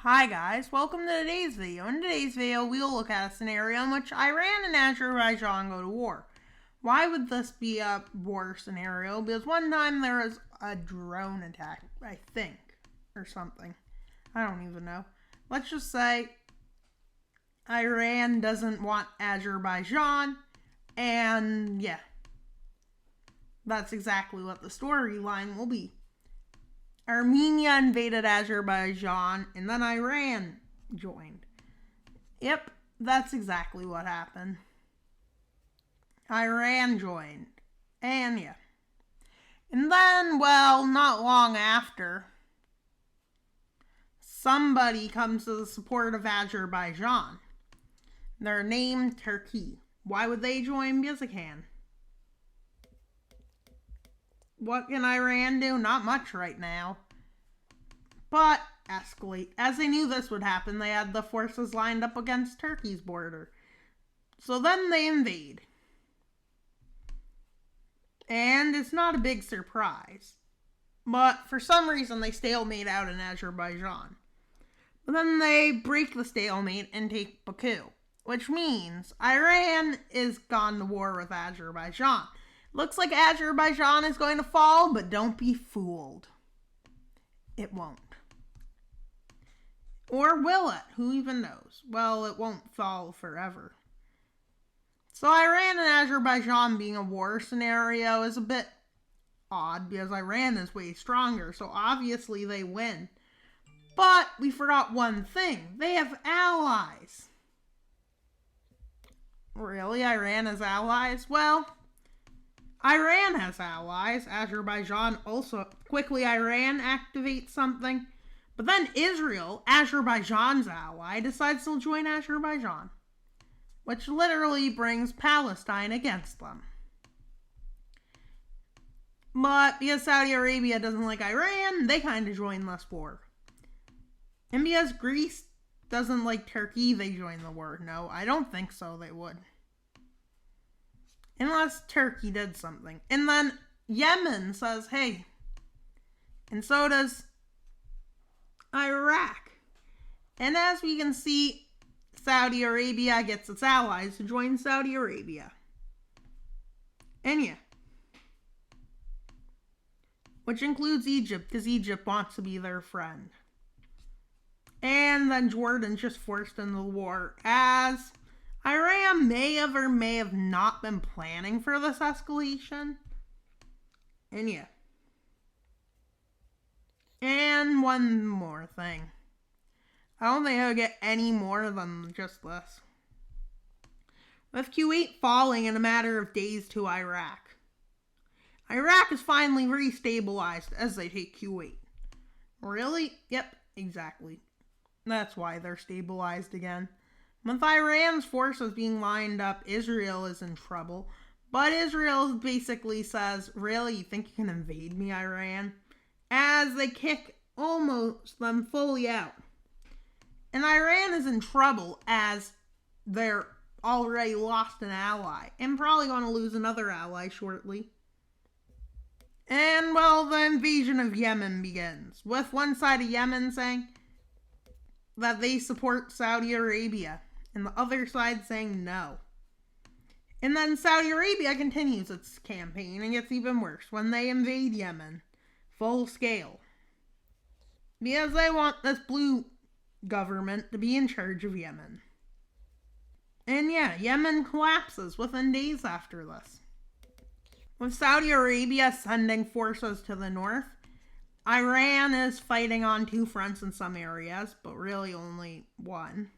Hi guys, welcome to today's video. In today's video, we will look at a scenario in which Iran and Azerbaijan go to war. Why would this be a war scenario? Because one time there was a drone attack, I think, or something. I don't even know. Let's just say Iran doesn't want Azerbaijan, and yeah, that's exactly what the storyline will be. Armenia invaded Azerbaijan, and then Iran joined. Yep, that's exactly what happened. Iran joined. And yeah. And then, well, not long after, somebody comes to the support of Azerbaijan. They're named Turkey. Why would they join? Because they can. What can Iran do? Not much right now. But escalate. As they knew this would happen, they had the forces lined up against Turkey's border. So then they invade. And it's not a big surprise. But for some reason, they stalemate out in Azerbaijan. But then they break the stalemate and take Baku. Which means Iran is gone to war with Azerbaijan. Looks like Azerbaijan is going to fall, but don't be fooled. It won't. Or will it? Who even knows? Well, it won't fall forever. So Iran and Azerbaijan being a war scenario is a bit odd because Iran is way stronger, so obviously they win. But we forgot one thing. They have allies. Really? Iran has allies? Well, Iran has allies. Azerbaijan also. Quickly, Iran activates something. But then Israel, Azerbaijan's ally, decides to join Azerbaijan. Which literally brings Palestine against them. But because Saudi Arabia doesn't like Iran, they kind of join this war. And because Greece doesn't like Turkey, they join the war. No, I don't think so, they would. Unless Turkey did something. And then Yemen says, hey. And so does Iraq. And as we can see, Saudi Arabia gets its allies to join Saudi Arabia. And yeah. Which includes Egypt, because Egypt wants to be their friend. And then Jordan's just forced into the war, as Iran may have or may have not been planning for this escalation. And yeah. And one more thing. I don't think I'll get any more than just this. With Kuwait falling in a matter of days to Iraq. Iraq is finally restabilized as they take Kuwait. Really? Yep, exactly. That's why they're stabilized again. With Iran's forces being lined up, Israel is in trouble. But Israel basically says, really, you think you can invade me, Iran? As they kick almost them fully out. And Iran is in trouble as they're already lost an ally. And probably going to lose another ally shortly. And, well, the invasion of Yemen begins. With one side of Yemen saying that they support Saudi Arabia. And the other side saying no. And then Saudi Arabia continues its campaign and gets even worse when they invade Yemen. Full scale. Because they want this blue government to be in charge of Yemen. And yeah, Yemen collapses within days after this. With Saudi Arabia sending forces to the north, Iran is fighting on two fronts in some areas, but really only one.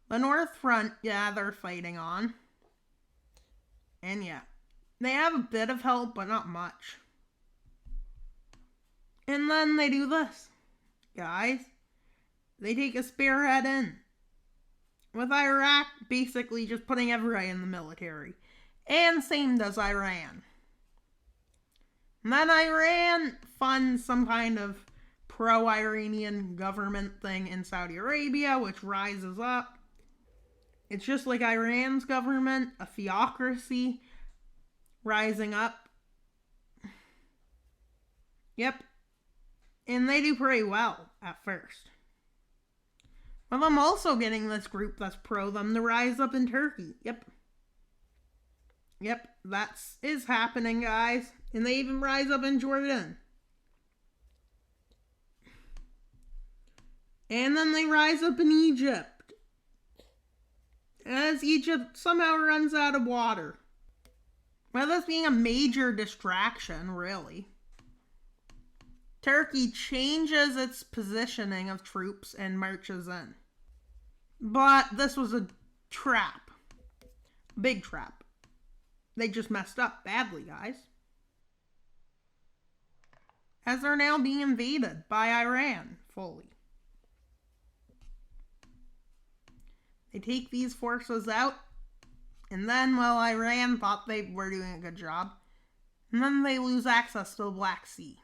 The North Front, yeah, they're fighting on. And yeah, they have a bit of help, but not much. And then they do this. Guys, they take a spearhead in. With Iraq basically just putting everybody in the military. And same does Iran. And then Iran funds some kind of pro-Iranian government thing in Saudi Arabia, which rises up. It's just like Iran's government, a theocracy rising up. Yep. And they do pretty well at first. Well, I'm also getting this group that's pro them to rise up in Turkey. Yep, that's is happening, guys. And they even rise up in Jordan. And then they rise up in Egypt. As Egypt somehow runs out of water. Well, this being a major distraction, really. Turkey changes its positioning of troops and marches in. But this was a trap. Big trap. They just messed up badly, guys. As they're now being invaded by Iran fully. They take these forces out. And then, well, Iran thought they were doing a good job. And then they lose access to the Black Sea.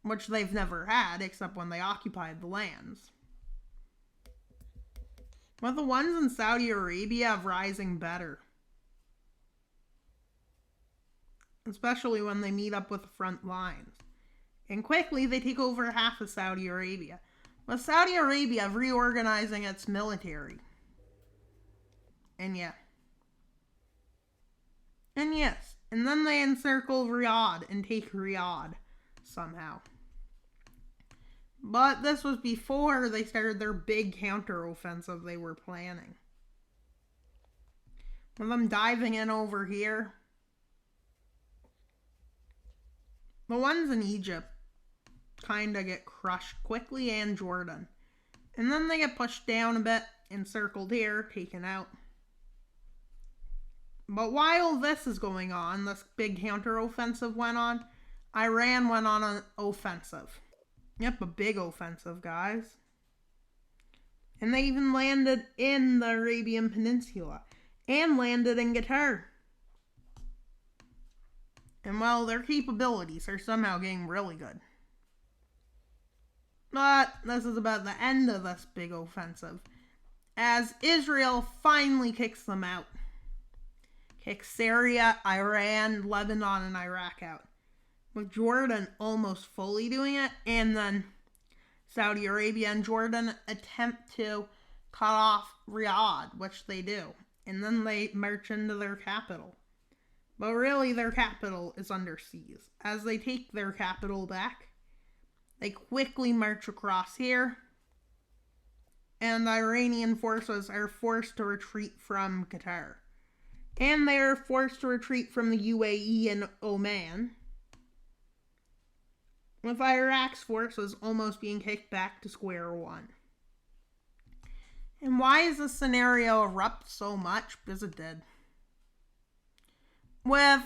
Which they've never had, except when they occupied the lands. But the ones in Saudi Arabia have rising better. Especially when they meet up with the front lines. And quickly, they take over half of Saudi Arabia. With Saudi Arabia reorganizing its military. And yes. And then they encircle Riyadh and take Riyadh somehow. But this was before they started their big counteroffensive they were planning. With them diving in over here. The ones in Egypt kind of get crushed quickly, and Jordan. And then they get pushed down a bit, encircled here, taken out. But while this is going on, this big counteroffensive went on, Iran went on an offensive. Yep, a big offensive, guys. And they even landed in the Arabian Peninsula. And landed in Qatar. And well, their capabilities are somehow getting really good. But this is about the end of this big offensive. As Israel finally kicks them out. Kicks Syria, Iran, Lebanon, and Iraq out. With Jordan almost fully doing it. And then Saudi Arabia and Jordan attempt to cut off Riyadh, which they do. And then they march into their capital. But really, their capital is under siege. As they take their capital back, they quickly march across here. And the Iranian forces are forced to retreat from Qatar. And they are forced to retreat from the UAE and Oman. With Iraq's forces almost being kicked back to square one. And why is this scenario erupt so much? Because it did. With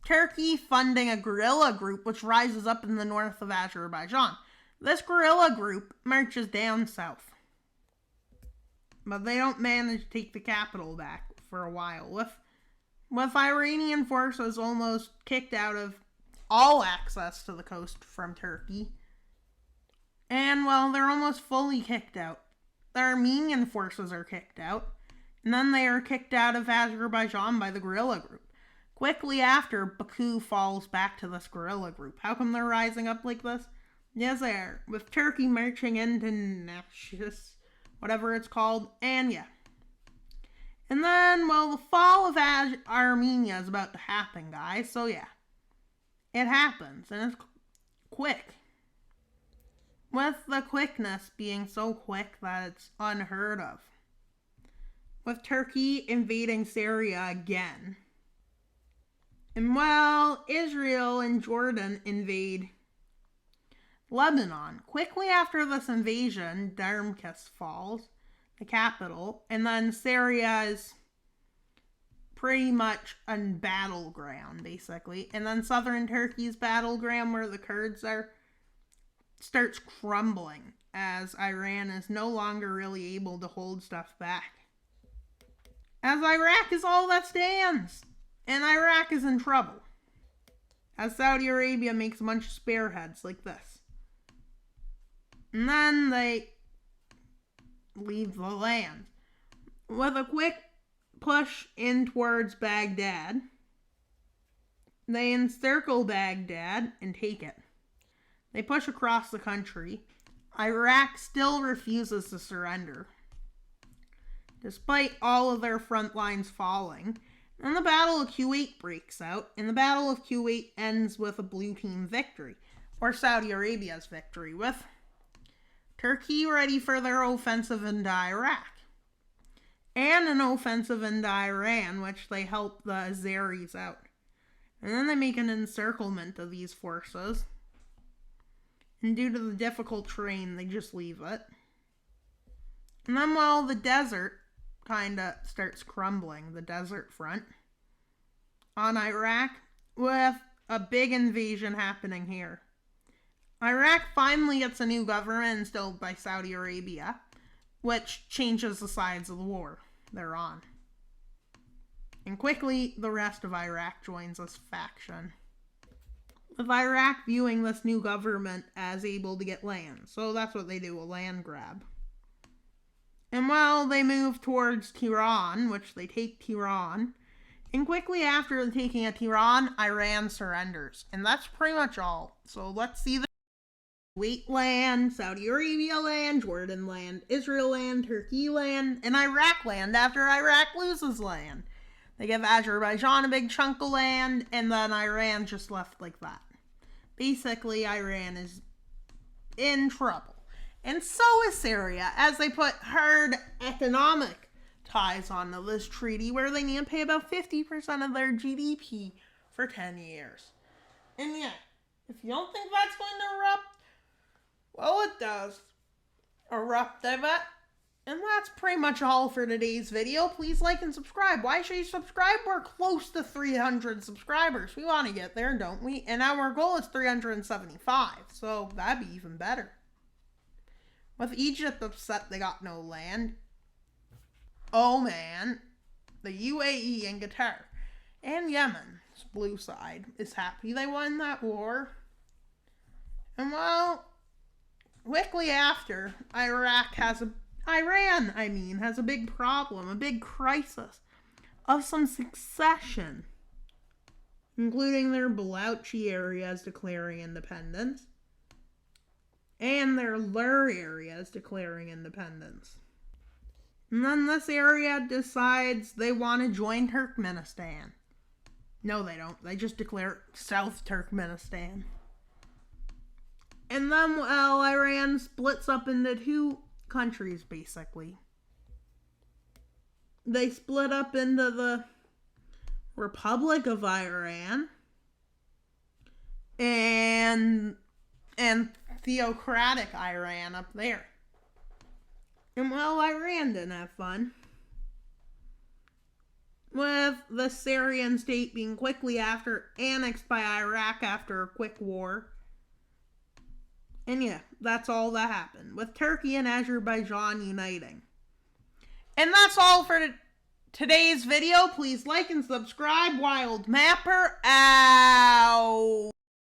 Turkey funding a guerrilla group which rises up in the north of Azerbaijan. This guerrilla group marches down south. But they don't manage to take the capital back for a while. With Iranian forces almost kicked out of all access to the coast from Turkey. And, well, they're almost fully kicked out. The Armenian forces are kicked out. And then they are kicked out of Azerbaijan by the guerrilla group. Quickly after, Baku falls back to this guerrilla group. How come they're rising up like this? Yes, they are. With Turkey marching into Nashis, whatever it's called, and yeah. And then, well, the fall of Armenia is about to happen, guys. So yeah, it happens, and it's quick. With the quickness being so quick that it's unheard of. With Turkey invading Syria again. And well, Israel and Jordan invade Lebanon. Quickly after this invasion, Damascus falls, the capital, and then Syria is pretty much a battleground, basically. And then southern Turkey's battleground, where the Kurds are, starts crumbling, as Iran is no longer really able to hold stuff back. As Iraq is all that stands. And Iraq is in trouble. As Saudi Arabia makes a bunch of spearheads like this. And then they leave the land. With a quick push in towards Baghdad, they encircle Baghdad and take it. They push across the country. Iraq still refuses to surrender, despite all of their front lines falling. And the Battle of Kuwait breaks out, and the Battle of Kuwait ends with a blue team victory, or Saudi Arabia's victory, with Turkey ready for their offensive into Iraq, and an offensive into Iran, which they help the Azeris out. And then they make an encirclement of these forces, and due to the difficult terrain, they just leave it. And then while the desert kind of starts crumbling, the desert front on Iraq, with a big invasion happening here. Iraq finally gets a new government instilled by Saudi Arabia, which changes the sides of the war they're on. And quickly, the rest of Iraq joins this faction, with Iraq viewing this new government as able to get land. So that's what they do, a land grab. And while they move towards Tehran, which they take Tehran, and quickly after taking Tehran, Iran surrenders. And that's pretty much all. So let's see the Kuwait land, Saudi Arabia land, Jordan land, Israel land, Turkey land, and Iraq land after Iraq loses land. They give Azerbaijan a big chunk of land, and then Iran just left like that. Basically, Iran is in trouble. And so is Syria, as they put hard economic ties onto this treaty where they need to pay about 50% of their GDP for 10 years. And yeah, if you don't think that's going to erupt, well, it does erupt, I bet. And that's pretty much all for today's video. Please like and subscribe. Why should you subscribe? We're close to 300 subscribers. We want to get there, don't we? And our goal is 375, so that'd be even better. With Egypt upset they got no land, Oman, the UAE, and Qatar, and Yemen's blue side is happy they won that war. And well, quickly after, Iran has a big problem, a big crisis of some succession, including their Balochi areas declaring independence and their Lur areas declaring independence. And then this area decides they want to join Turkmenistan. No, they don't. They just declare South Turkmenistan. And then, well, Iran splits up into two countries, basically. They split up into the Republic of Iran and theocratic Iran up there. And well, Iran didn't have fun, with the Syrian state being quickly after annexed by Iraq after a quick war. And yeah, that's all that happened, with Turkey and Azerbaijan uniting. And that's all for today's video. Please like and subscribe. Wild Mapper out.